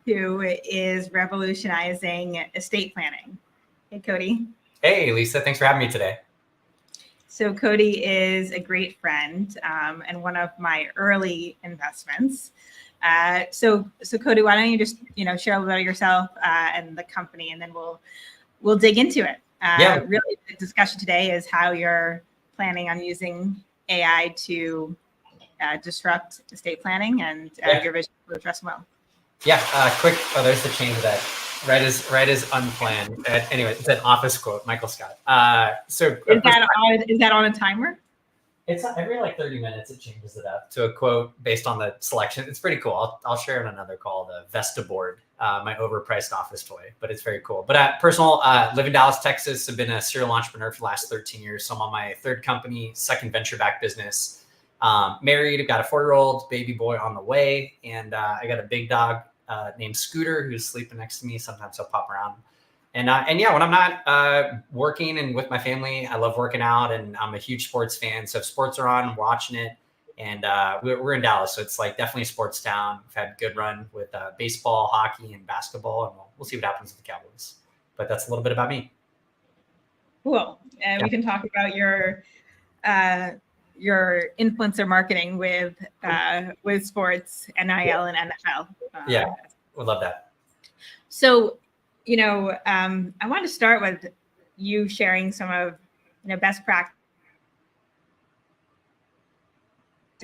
who is revolutionizing estate planning. Hey, Cody. Hey, Lisa. Thanks for having me today. So Cody is a great friend and one of my early investments. So Cody, why don't you just share a little about yourself and the company, and then we'll dig into it. Really, the discussion today is how you're planning on using AI to disrupt estate planning and your vision for Trust and Will. Yeah, quick. Oh, there's the change of that. Right is unplanned. Anyway, it's an office quote, Michael Scott. So is that on a timer? It's every like 30 minutes. It changes it up to a quote based on the selection. It's pretty cool. I'll share in another call the Vesta board, my overpriced office toy, but it's very cool. But personal, live in Dallas, Texas. I've been a serial entrepreneur for the last 13 years. So I'm on my third company, second venture-backed business. Married, I've got a 4-year-old baby boy on the way, and I got a big dog named Scooter who's sleeping next to me. Sometimes he'll pop around. And yeah, when I'm not working and with my family, I love working out, and I'm a huge sports fan. So if sports are on, I'm watching it. And we're in Dallas, so it's like definitely a sports town. We've had a good run with baseball, hockey, and basketball, and we'll see what happens with the Cowboys. But that's a little bit about me. Cool. We can talk about your influencer marketing with sports, NIL, and NFL. Yeah, would love that. So, I want to start with you sharing some of best practice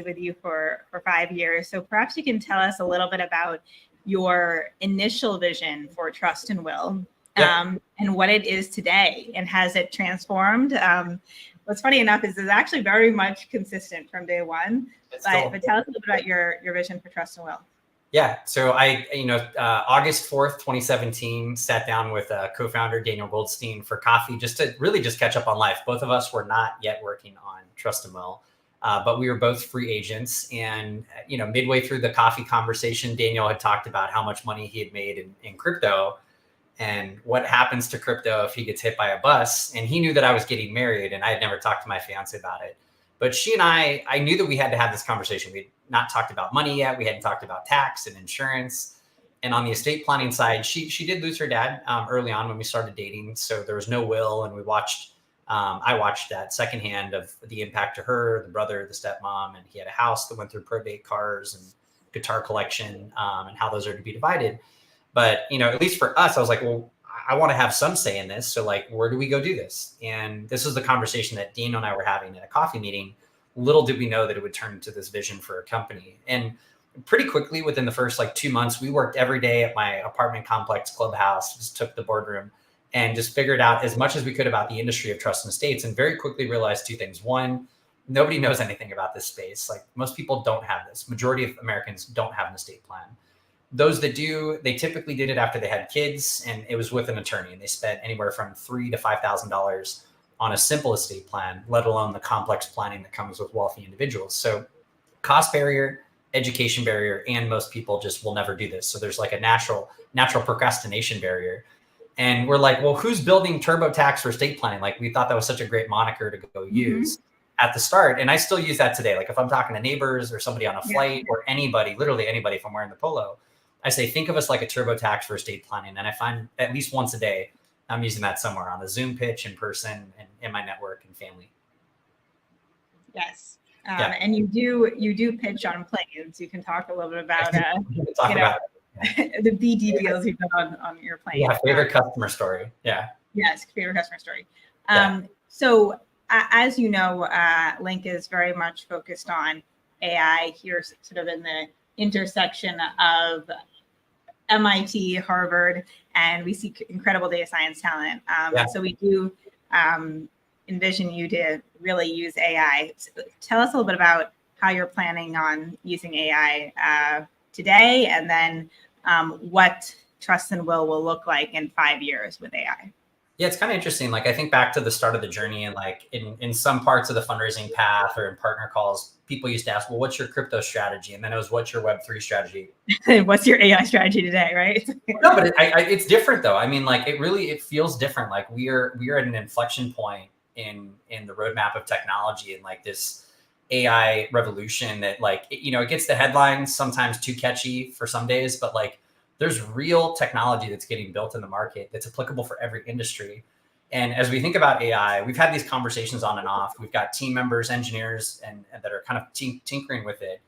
with you for 5 years. So perhaps you can tell us a little bit about your initial vision for Trust and Will, and what it is today, and has it transformed? What's funny enough is it's actually very much consistent from day one. But tell us a little bit about your vision for Trust and Will. Yeah. So I, August 4th, 2017, sat down with co-founder Daniel Goldstein for coffee, just to really just catch up on life. Both of us were not yet working on Trust and Will, but we were both free agents. And, midway through the coffee conversation, Daniel had talked about how much money he had made in crypto and what happens to crypto if he gets hit by a bus. And he knew that I was getting married, and I had never talked to my fiance about it. But she and I knew that we had to have this conversation. We'd not talked about money yet. We hadn't talked about tax and insurance. And on the estate planning side, she did lose her dad early on when we started dating. So there was no will. And I watched that secondhand of the impact to her, the brother, the stepmom, and he had a house that went through probate, cars, and guitar collection, and how those are to be divided. But, at least for us, I was like, well, I want to have some say in this. So like, where do we go do this? And this was the conversation that Daniel and I were having at a coffee meeting. Little did we know that it would turn into this vision for a company. And pretty quickly, within the first 2 months, we worked every day at my apartment complex clubhouse, just took the boardroom and just figured out as much as we could about the industry of trust and estates, and very quickly realized 2 things. One, nobody knows anything about this space. Like, most people don't have this. Majority of Americans don't have an estate plan. Those that do, they typically did it after they had kids, and it was with an attorney, and they spent anywhere from $3,000 to $5,000 on a simple estate plan, let alone the complex planning that comes with wealthy individuals. So cost barrier, education barrier, and most people just will never do this. So there's like a natural procrastination barrier. And we're like, well, who's building TurboTax for estate planning? Like, we thought that was such a great moniker to go use at the start. And I still use that today. Like, if I'm talking to neighbors or somebody on a flight or anybody, literally anybody, if I'm wearing the polo, I say, think of us like a TurboTax for estate planning. And I find at least once a day, I'm using that somewhere on a Zoom pitch, in person, and in my network and family. Yes. And you do pitch on planes. You can talk a little bit about the BD deals you've done on your plane. Yeah, favorite customer story. Yeah. Yes, favorite customer story. So as you know, Link is very much focused on AI here, sort of in the intersection of MIT, Harvard, and we see incredible data science talent. So we do envision you to really use AI. So tell us a little bit about how you're planning on using AI today, and then what Trust and Will look like in 5 years with AI. Yeah, it's kind of interesting. Like, I think back to the start of the journey, and like in some parts of the fundraising path or in partner calls, people used to ask, well, what's your crypto strategy? And then it was, what's your Web3 strategy? What's your AI strategy today, right? No, but it's different though. I mean, like, it feels different. Like, we're at an inflection point in the roadmap of technology, and like this AI revolution that, like, it gets the headlines, sometimes too catchy for some days, but like there's real technology that's getting built in the market that's applicable for every industry. And as we think about AI, we've had these conversations on and off. We've got team members, engineers, and that are kind of tinkering with it.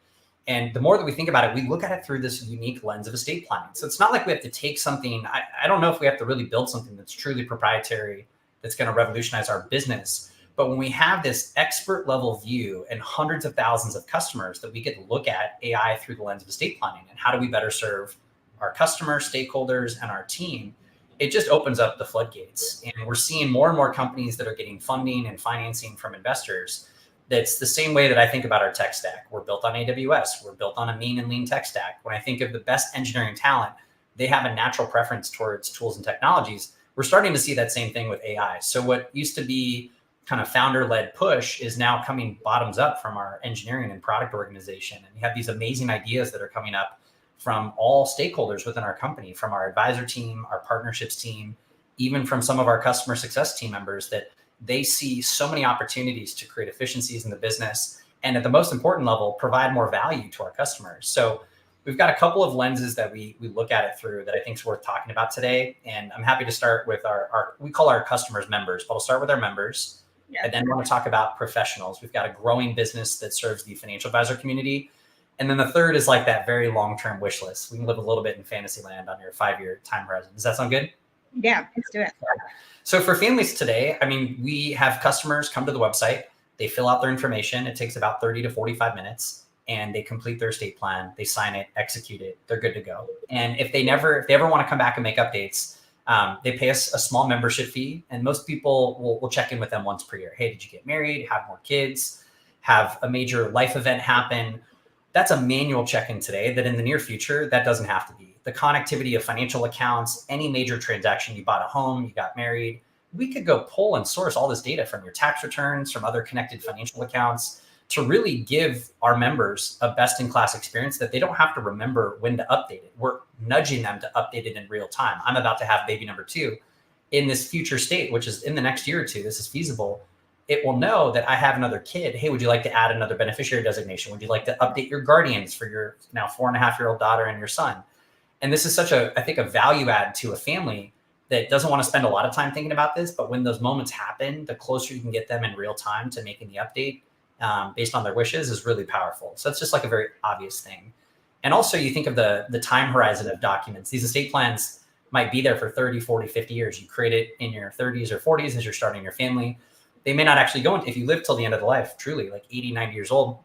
And the more that we think about it, we look at it through this unique lens of estate planning. So it's not like we have to take something. I don't know if we have to really build something that's truly proprietary, that's going to revolutionize our business. But when we have this expert level view and hundreds of thousands of customers, that we get to look at AI through the lens of estate planning and how do we better serve our customers, stakeholders, and our team, it just opens up the floodgates. And we're seeing more and more companies that are getting funding and financing from investors. That's the same way that I think about our tech stack. We're built on AWS. We're built on a mean and lean tech stack. When I think of the best engineering talent, they have a natural preference towards tools and technologies. We're starting to see that same thing with AI. So what used to be kind of founder-led push is now coming bottoms up from our engineering and product organization. And we have these amazing ideas that are coming up from all stakeholders within our company, from our advisor team, our partnerships team, even from some of our customer success team members, that they see so many opportunities to create efficiencies in the business. And at the most important level, provide more value to our customers. So we've got a couple of lenses that we look at it through that I think is worth talking about today. And I'm happy to start with we call our customers members, but I'll start with our members. Yeah. And then want to talk about professionals. We've got a growing business that serves the financial advisor community. And then the third is like that very long-term wish list. We can live a little bit in fantasy land on your 5-year time horizon. Does that sound good? Yeah, let's do it. So for families today, I mean, we have customers come to the website, they fill out their information. It takes about 30 to 45 minutes and they complete their estate plan. They sign it, execute it. They're good to go. And if they ever want to come back and make updates, they pay us a small membership fee. And most people will check in with them once per year. Hey, did you get married? Have more kids? Have a major life event happen? That's a manual check-in today that in the near future, that doesn't have to be. The connectivity of financial accounts, any major transaction, you bought a home, you got married, we could go pull and source all this data from your tax returns, from other connected financial accounts to really give our members a best-in-class experience that they don't have to remember when to update it. We're nudging them to update it in real time. I'm about to have baby number 2 in this future state, which is in the next year or two, this is feasible. It will know that I have another kid. Hey, would you like to add another beneficiary designation? Would you like to update your guardians for your now 4.5-year-old daughter and your son? And this is such I think, a value add to a family that doesn't want to spend a lot of time thinking about this. But when those moments happen, the closer you can get them in real time to making the update based on their wishes is really powerful. So it's just like a very obvious thing. And also you think of the time horizon of documents. These estate plans might be there for 30, 40, 50 years. You create it in your 30s or 40s as you're starting your family. They may not actually go into, if you live till the end of the life, truly like 80, 90 years old,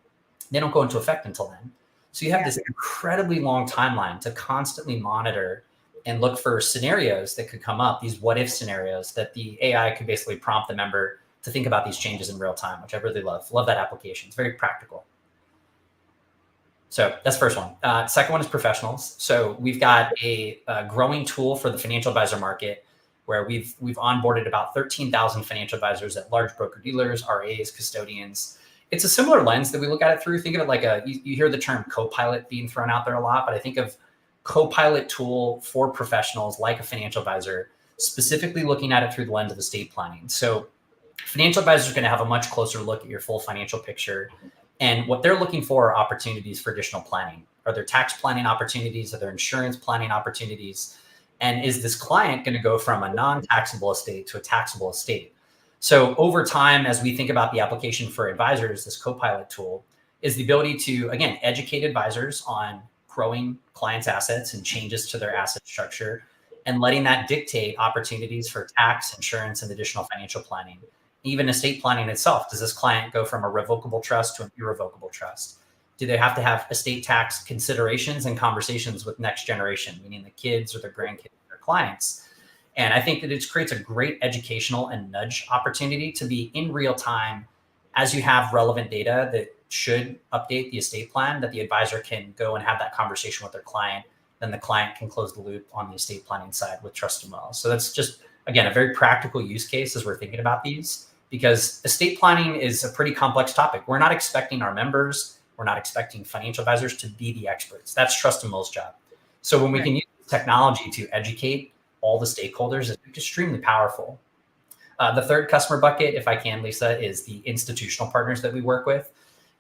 they don't go into effect until then. So you have this incredibly long timeline to constantly monitor and look for scenarios that could come up, these what if scenarios that the AI could basically prompt the member to think about these changes in real time, which I really love. Love that application. It's very practical. So that's the first one. Second one is professionals. So we've got a growing tool for the financial advisor market where we've onboarded about 13,000 financial advisors at large broker dealers, RAs, custodians. It's a similar lens that we look at it through. Think of it like you hear the term co-pilot being thrown out there a lot, but I think of co-pilot tool for professionals like a financial advisor, specifically looking at it through the lens of estate planning. So financial advisors are going to have a much closer look at your full financial picture. And what they're looking for are opportunities for additional planning. Are there tax planning opportunities? Are there insurance planning opportunities? And is this client going to go from a non-taxable estate to a taxable estate? So over time, as we think about the application for advisors, this co-pilot tool is the ability to, again, educate advisors on growing clients' assets and changes to their asset structure and letting that dictate opportunities for tax, insurance, and additional financial planning. Even estate planning itself. Does this client go from a revocable trust to an irrevocable trust? Do they have to have estate tax considerations and conversations with next generation, meaning the kids or their grandkids or their clients? And I think that it creates a great educational and nudge opportunity to be in real time as you have relevant data that should update the estate plan, that the advisor can go and have that conversation with their client. Then the client can close the loop on the estate planning side with Trust and Well. So that's just, again, a very practical use case as we're thinking about these, because estate planning is a pretty complex topic. We're not expecting our members, we're not expecting financial advisors to be the experts. That's Trust and Will's job. So when we can use technology to educate all the stakeholders, it's extremely powerful. The third customer bucket, if I can, Lisa, is the institutional partners that we work with.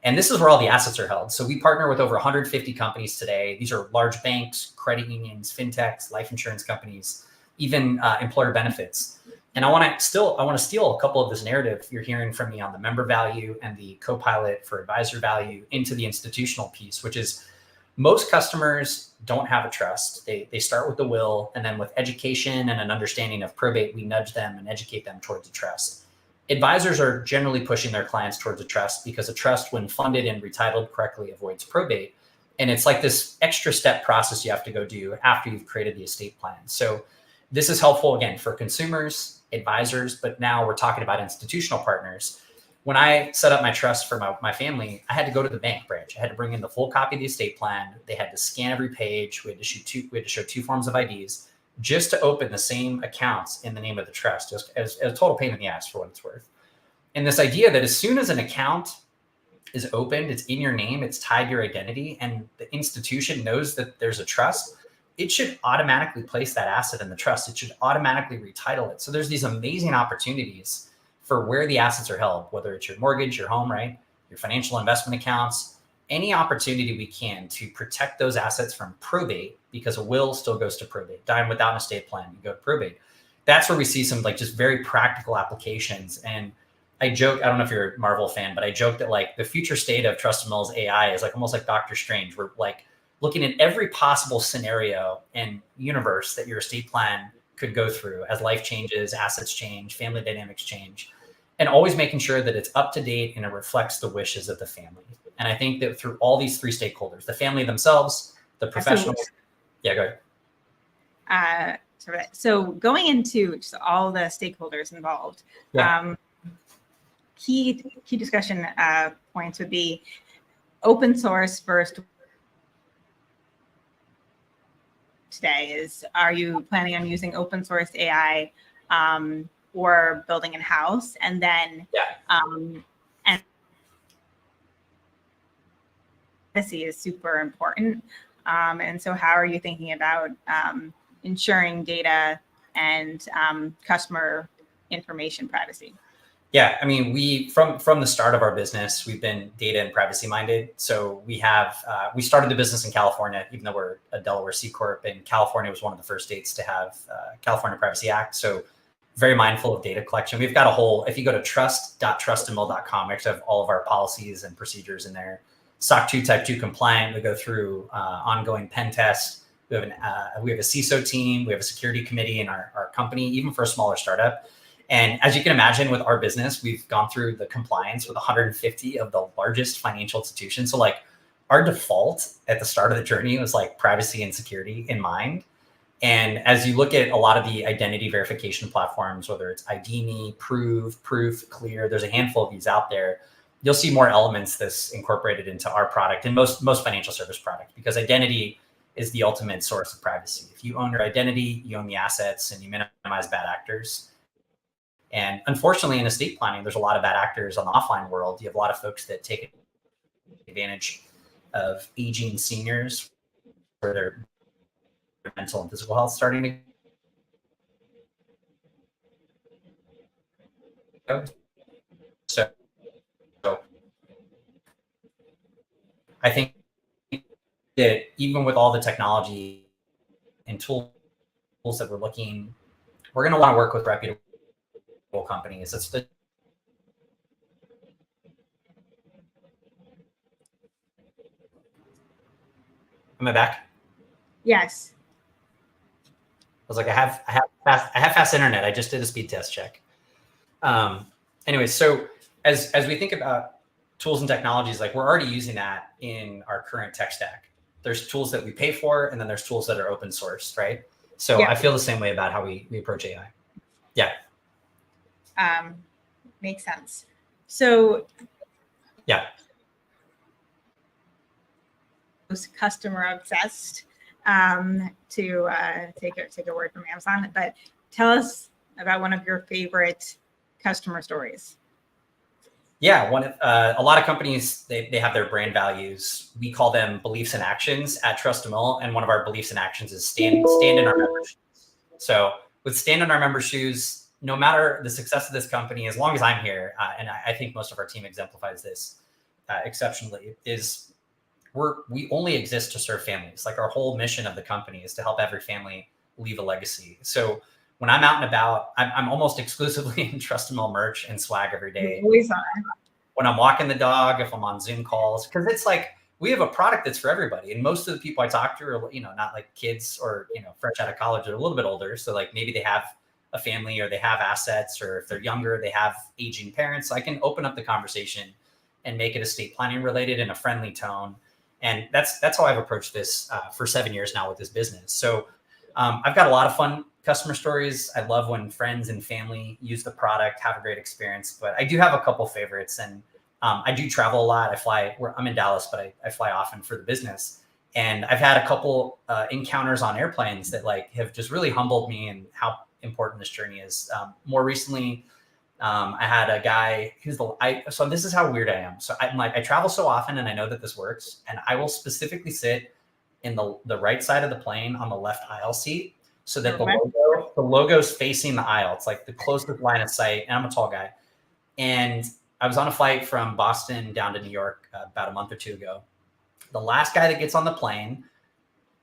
And this is where all the assets are held. So we partner with over 150 companies today. These are large banks, credit unions, fintechs, life insurance companies, even employer benefits. And I want to steal a couple of this narrative you're hearing from me on the member value and the co-pilot for advisor value into the institutional piece, which is most customers don't have a trust. They start with the will, and then with education and an understanding of probate, we nudge them and educate them towards a trust. Advisors are generally pushing their clients towards a trust because a trust, when funded and retitled correctly, avoids probate. And it's like this extra step process you have to go do after you've created the estate plan. So this is helpful, again, for consumers, advisors, but now we're talking about institutional partners. When I set up my trust for my family, I had to go to the bank branch. I had to bring in the full copy of the estate plan. They had to scan every page. We had to show 2 forms of IDs just to open the same accounts in the name of the trust, just as a total pain in the ass for what it's worth. And this idea that as soon as an account is opened, it's in your name, it's tied to your identity, and the institution knows that there's a trust, it should automatically place that asset in the trust. It should automatically retitle it. So there's these amazing opportunities for where the assets are held, whether it's your mortgage, your home, right? Your financial investment accounts, any opportunity we can to protect those assets from probate, because a will still goes to probate. Dying without an estate plan, you go to probate. That's where we see some like just very practical applications. And I joke, I don't know if you're a Marvel fan, but I joke that like the future state of Trust Mill's AI is like almost like Doctor Strange. We're like looking at every possible scenario and universe that your estate plan could go through as life changes, assets change, family dynamics change, and always making sure that it's up to date and it reflects the wishes of the family. And I think that through all these 3 stakeholders, the family themselves, the professionals. Yeah, go ahead. So going into just all the stakeholders involved, key discussion points would be open source first. Today is, are you planning on using open source AI or building in-house? And then and privacy is super important. And so how are you thinking about ensuring data and customer information privacy? Yeah, I mean, we from the start of our business, we've been data and privacy minded. So we have we started the business in California, even though we're a Delaware C Corp, and California was one of the first states to have California Privacy Act. So very mindful of data collection. We've got a whole, if you go to trust.trustandmill.com, we actually have all of our policies and procedures in there. SOC 2 Type 2 compliant. We go through ongoing pen tests. We have a CISO team. We have a security committee in our company, even for a smaller startup. And as you can imagine, with our business, we've gone through the compliance with 150 of the largest financial institutions. So like our default at the start of the journey was like privacy and security in mind. And as you look at a lot of the identity verification platforms, whether it's ID.me, Proof, Clear, there's a handful of these out there. You'll see more elements that's incorporated into our product and most financial service products, because identity is the ultimate source of privacy. If you own your identity, you own the assets, and you minimize bad actors. And unfortunately, in estate planning, there's a lot of bad actors on the offline world. You have a lot of folks that take advantage of aging seniors for their mental and physical health starting to go. So I think that even with all the technology and tools that we're going to want to work with reputable companies. Am I back? Yes. I was like, I have fast internet. I just did a speed test check. Anyway, so as we think about tools and technologies, like we're already using that in our current tech stack. There's tools that we pay for, and then there's tools that are open source, right? So I feel the same way about how we approach AI. Yeah. Makes sense. So yeah, customer obsessed, to take a word from Amazon, but tell us about one of your favorite customer stories. Yeah, a lot of companies, they have their brand values. We call them beliefs and actions at Trust Mill, and one of our beliefs and actions is stand in our members' shoes. So with stand in our members' shoes, no matter the success of this company, as long as I'm here, and I think most of our team exemplifies this, exceptionally is we only exist to serve families. Like our whole mission of the company is to help every family leave a legacy. So when I'm out and about, I'm almost exclusively in Trustamel merch and swag every day. You always are. When I'm walking the dog, if I'm on Zoom calls, because it's like we have a product that's for everybody. And most of the people I talk to are, not like kids or, fresh out of college. They're a little bit older. So like maybe they have a family or they have assets, or if they're younger, they have aging parents. So I can open up the conversation and make it estate planning related in a friendly tone. And that's how I've approached this for 7 years now with this business. So I've got a lot of fun customer stories. I love when friends and family use the product, have a great experience. But I do have a couple favorites, and I do travel a lot. I'm in Dallas, but I fly often for the business. And I've had a couple encounters on airplanes that like have just really humbled me and how important this journey is. More recently, I had a guy so this is how weird I am. So I travel so often, and I know that this works, and I will specifically sit in the right side of the plane on the left aisle seat so that the logo's facing the aisle. It's like the closest line of sight. And I'm a tall guy. And I was on a flight from Boston down to New York about a month or two ago. The last guy that gets on the plane,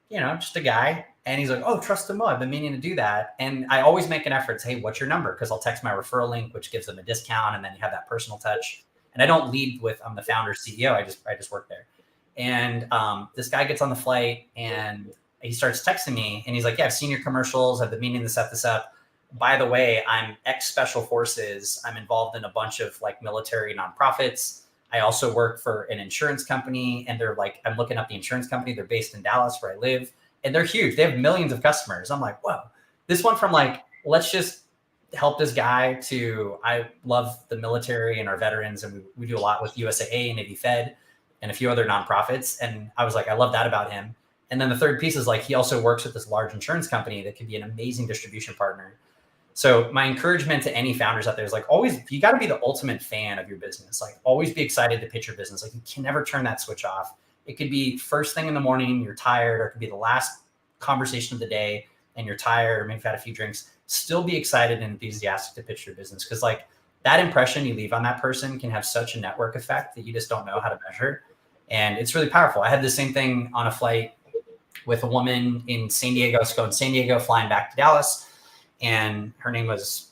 just a guy. And he's like, oh, Trustamel, I've been meaning to do that. And I always make an effort to say, hey, what's your number? Because I'll text my referral link, which gives them a discount. And then you have that personal touch. And I don't lead with, I'm the founder, CEO. I just work there. And this guy gets on the flight and he starts texting me. And he's like, yeah, I've seen your commercials. I've been meaning to set this up. By the way, I'm ex-special forces. I'm involved in a bunch of like military nonprofits. I also work for an insurance company. And they're like, I'm looking up the insurance company. They're based in Dallas where I live. And they're huge. They have millions of customers. I'm like, whoa, this one from like, let's just help this guy to, I love the military and our veterans. And we do a lot with USAA, Navy Fed, and a few other nonprofits. And I was like, I love that about him. And then the third piece is like, he also works with this large insurance company that could be an amazing distribution partner. So my encouragement to any founders out there is like, always, you got to be the ultimate fan of your business. Like always be excited to pitch your business. Like you can never turn that switch off. It could be first thing in the morning, you're tired, or it could be the last conversation of the day and you're tired, or maybe you've had a few drinks. Still be excited and enthusiastic to pitch your business. Because like that impression you leave on that person can have such a network effect that you just don't know how to measure. And it's really powerful. I had the same thing on a flight with a woman in San Diego, San Diego, flying back to Dallas. And her name was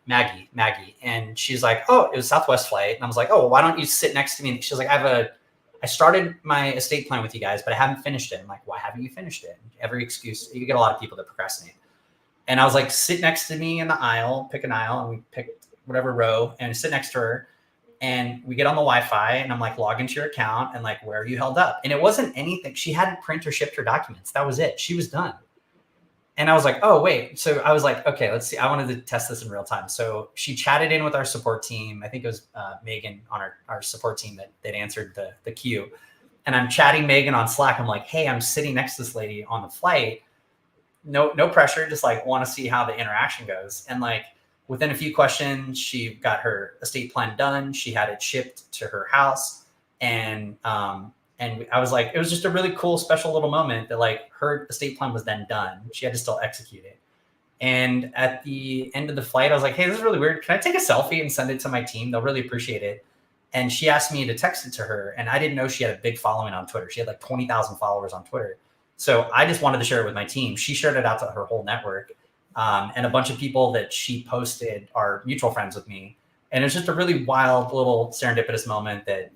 Maggie. And she's like, oh, it was Southwest flight. And I was like, oh, well, why don't you sit next to me? And she's like, I started my estate plan with you guys, but I haven't finished it. I'm like, why haven't you finished it? Every excuse. You get a lot of people that procrastinate. And I was like, sit next to me in the aisle, pick an aisle. And we picked whatever row and sit next to her. And we get on the Wi-Fi and I'm like, log into your account and like, where are you held up? And it wasn't anything. She hadn't print or shipped her documents. That was it. She was done. And I was like, oh, wait. So I was like, okay, let's see. I wanted to test this in real time. So she chatted in with our support team. I think it was Megan on our support team that answered the queue. And I'm chatting Megan on Slack. I'm like, hey, I'm sitting next to this lady on the flight. No pressure. Just like want to see how the interaction goes. And like within a few questions, she got her estate plan done. She had it shipped to her house. And I was like, it was just a really cool, special little moment that like her estate plan was then done. She had to still execute it. And at the end of the flight, I was like, hey, this is really weird. Can I take a selfie and send it to my team? They'll really appreciate it. And she asked me to text it to her. And I didn't know she had a big following on Twitter. She had like 20,000 followers on Twitter. So I just wanted to share it with my team. She shared it out to her whole network. And a bunch of people that she posted are mutual friends with me. And it's just a really wild little serendipitous moment that,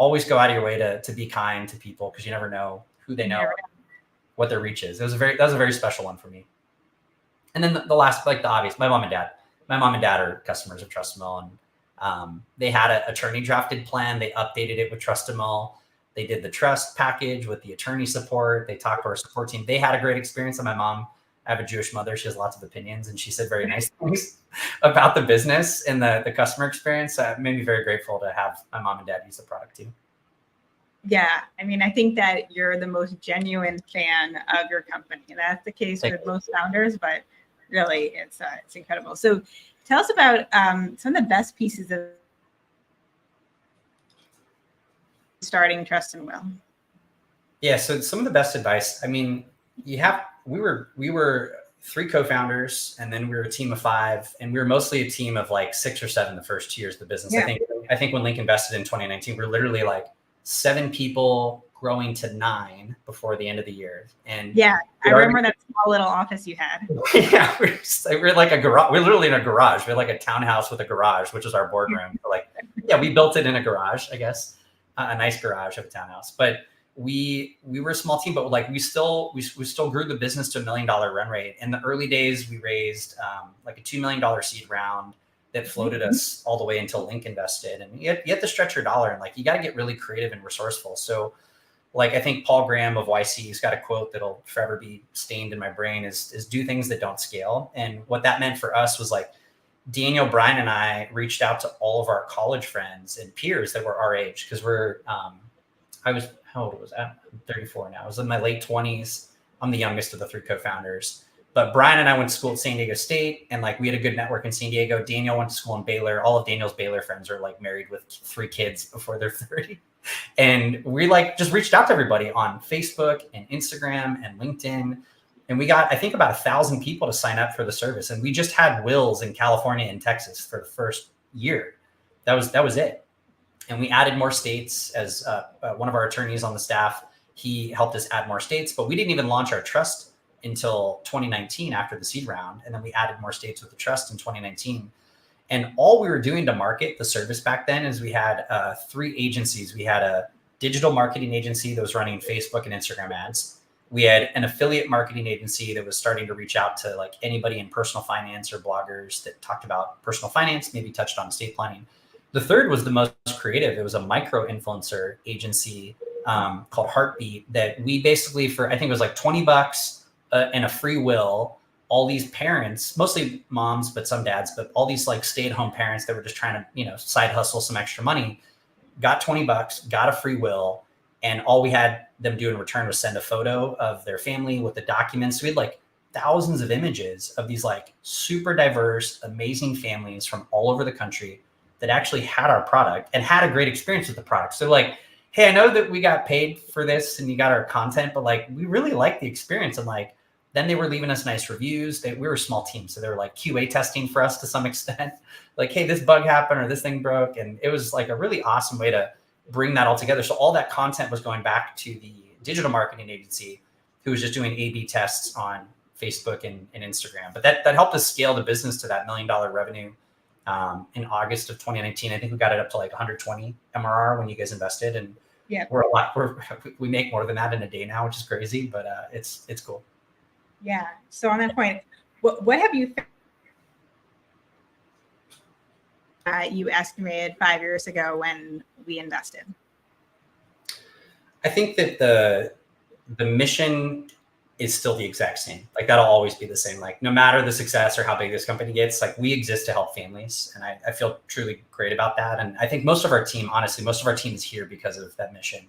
always go out of your way to be kind to people because you never know who they know, what their reach is. That was a very special one for me. And then the last, like the obvious, my mom and dad are customers of Trustamel, and they had an attorney drafted plan. They updated it with Trustamel. They did the trust package with the attorney support. They talked to our support team. They had a great experience. And my mom, I have a Jewish mother. She has lots of opinions, and she said very nice things about the business and the customer experience. It made me very grateful to have my mom and dad use the product too. Yeah. I mean, I think that you're the most genuine fan of your company. That's the case with most founders, but really it's incredible. So tell us about some of the best pieces of starting Trustamel. Yeah. So some of the best advice, I mean, we were 3 co-founders, and then we were a team of 5, and we were mostly a team of like 6 or 7 the first 2 years of the business. Yeah. I think I think when Link invested in 2019, we were literally like 7 people growing to 9 before the end of the year. And yeah, I remember that small little office you had. Yeah, we're like a garage. We're literally in a garage. We're like a townhouse with a garage, which is our boardroom. Like, yeah, we built it in a garage, I guess, a nice garage of a townhouse. But we were a small team, but like we still grew the business to $1 million run rate. In the early days, we raised like a $2 million seed round that floated us all the way until Link invested. And you have to stretch your dollar, and like you got to get really creative and resourceful. So like I think Paul Graham of YC's got a quote that'll forever be stained in my brain is do things that don't scale. And what that meant for us was like Daniel, Brian, and I reached out to all of our college friends and peers that were our age, because how old was I? I'm 34 now. I was in my late 20s. I'm the youngest of the 3 co-founders. But Brian and I went to school at San Diego State, and like we had a good network in San Diego. Daniel went to school in Baylor. All of Daniel's Baylor friends are like married with 3 kids before they're 30. And we like just reached out to everybody on Facebook and Instagram and LinkedIn. And we got, I think, about 1,000 people to sign up for the service. And we just had wills in California and Texas for the first year. That was it. And we added more states. As one of our attorneys on the staff, he helped us add more states, but we didn't even launch our trust until 2019 after the seed round. And then we added more states with the trust in 2019. And all we were doing to market the service back then is we had 3 agencies. We had a digital marketing agency that was running Facebook and Instagram ads. We had an affiliate marketing agency that was starting to reach out to like anybody in personal finance or bloggers that talked about personal finance, maybe touched on estate planning. The third was the most creative. It was a micro influencer agency called Heartbeat that we basically, for I think it was like $20 and a free will, all these parents, mostly moms, but some dads, but all these like stay-at-home parents that were just trying to, side hustle some extra money, got $20, got a free will. And all we had them do in return was send a photo of their family with the documents. We had like thousands of images of these like super diverse, amazing families from all over the country that actually had our product and had a great experience with the product. So like, hey, I know that we got paid for this and you got our content, but like, we really like the experience. And like, then they were leaving us nice reviews. We were a small team, so they were like QA testing for us to some extent. Like, hey, this bug happened or this thing broke. And it was like a really awesome way to bring that all together. So all that content was going back to the digital marketing agency who was just doing A/B tests on Facebook and Instagram. But that helped us scale the business to that $1 million revenue in August of 2019. I think we got it up to like 120 MRR when you guys invested. And yeah, we make more than that in a day now, which is crazy, but it's cool. Yeah. So on that point, what have you you estimated 5 years ago when we invested? I think that the mission is still the exact same. Like that'll always be the same. Like no matter the success or how big this company gets, like we exist to help families. And I feel truly great about that. And I think most of our team is here because of that mission.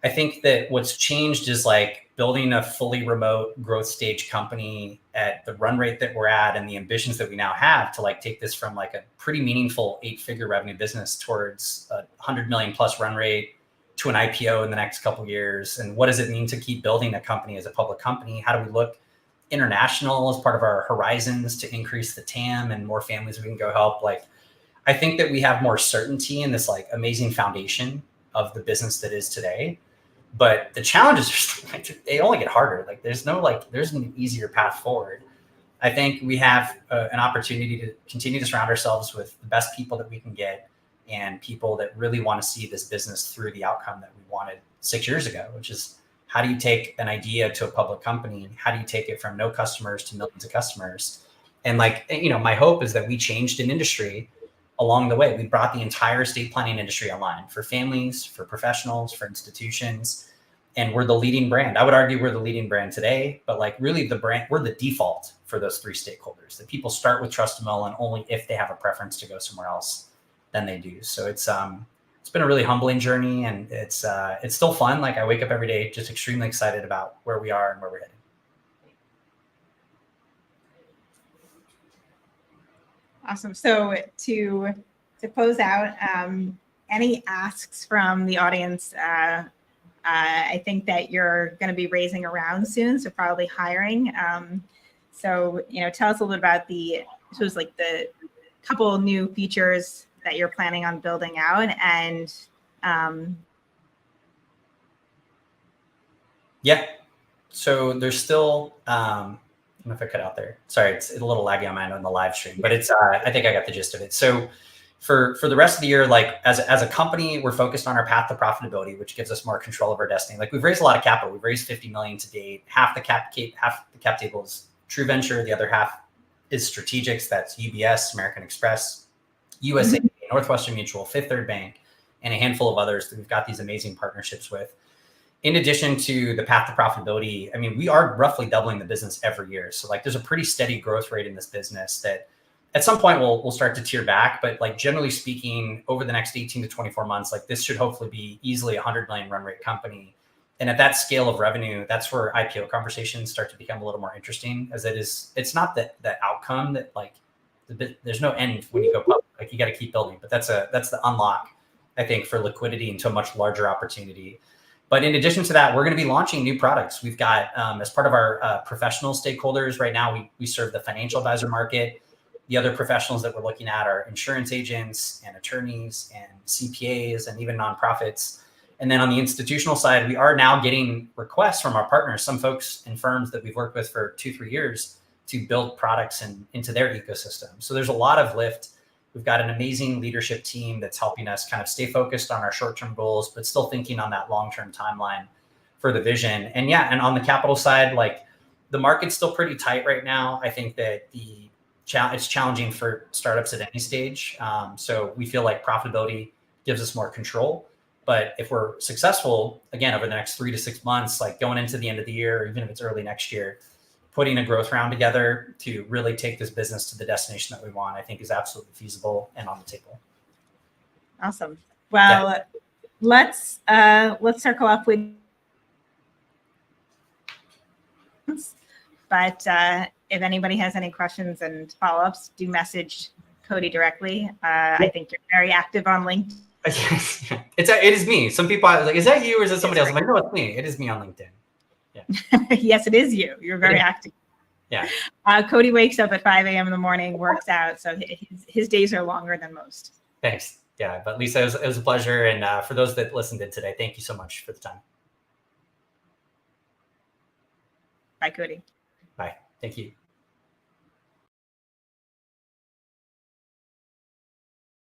I think that what's changed is like building a fully remote growth stage company at the run rate that we're at and the ambitions that we now have to like take this from like a pretty meaningful 8-figure revenue business towards a 100 million plus run rate to an IPO in the next couple of years. And what does it mean to keep building a company as a public company? How do we look international as part of our horizons to increase the TAM and more families we can go help? Like, I think that we have more certainty in this like amazing foundation of the business that is today. But the challenges are like, they only get harder. Like there's an easier path forward. I think we have an opportunity to continue to surround ourselves with the best people that we can get and people that really want to see this business through the outcome that we wanted 6 years ago, which is how do you take an idea to a public company? How do you take it from no customers to millions of customers? And like, my hope is that we changed an industry along the way. We brought the entire estate planning industry online for families, for professionals, for institutions, and we're the leading brand. I would argue we're the leading brand today, but like really the brand, we're the default for those 3 stakeholders. That people start with Trustamil, and only if they have a preference to go somewhere else, then they do. So it's been a really humbling journey, and it's still fun. Like I wake up every day just extremely excited about where we are and where we're headed. Awesome. So to close out, any asks from the audience? I think that you're going to be raising a round soon, so probably hiring. So tell us a little bit about the couple new features that you're planning on building out? And yeah, so there's still, I don't know if I cut out there. Sorry, it's a little laggy on mine on the live stream, but it's, I think I got the gist of it. So for the rest of the year, like as a company, we're focused on our path to profitability, which gives us more control of our destiny. Like we've raised a lot of capital. We've raised 50 million to date. Half the cap table is true venture. The other half is strategics. That's UBS, American Express, USA, Northwestern Mutual, Fifth Third Bank, and a handful of others that we've got these amazing partnerships with. In addition to the path to profitability, I mean, we are roughly doubling the business every year. So like there's a pretty steady growth rate in this business that at some point we'll start to tear back. But like generally speaking, over the next 18 to 24 months, like this should hopefully be easily a 100 million run rate company. And at that scale of revenue, that's where IPO conversations start to become a little more interesting, as it's not the outcome that like there's no end when you go public. Like you got to keep building, but that's the unlock, I think, for liquidity into a much larger opportunity. But in addition to that, we're going to be launching new products. We've got, as part of our professional stakeholders right now, we serve the financial advisor market. The other professionals that we're looking at are insurance agents and attorneys and CPAs and even nonprofits. And then on the institutional side, we are now getting requests from our partners, some folks and firms that we've worked with for 2-3 years, to build products into their ecosystem. So there's a lot of lift. We've got an amazing leadership team that's helping us kind of stay focused on our short-term goals, but still thinking on that long-term timeline for the vision. And yeah, and on the capital side, like the market's still pretty tight right now. I think that it's challenging for startups at any stage. So we feel like profitability gives us more control. But if we're successful, again, over the next 3 to 6 months, like going into the end of the year, or even if it's early next year, putting a growth round together to really take this business to the destination that we want, I think is absolutely feasible and on the table. Awesome. Well, let's circle up with, but if anybody has any questions and follow-ups, do message Cody directly. I think you're very active on LinkedIn. It is me. Some people are like, is that you or is it somebody else? I'm like, no, it's me. It is me on LinkedIn. Yeah. Yes, it is you. You're very active. Yeah. Cody wakes up at 5 a.m. in the morning, works out. So his days are longer than most. Thanks. Yeah. But Lisa, it was a pleasure. And for those that listened in today, thank you so much for the time. Bye, Cody. Bye. Thank you.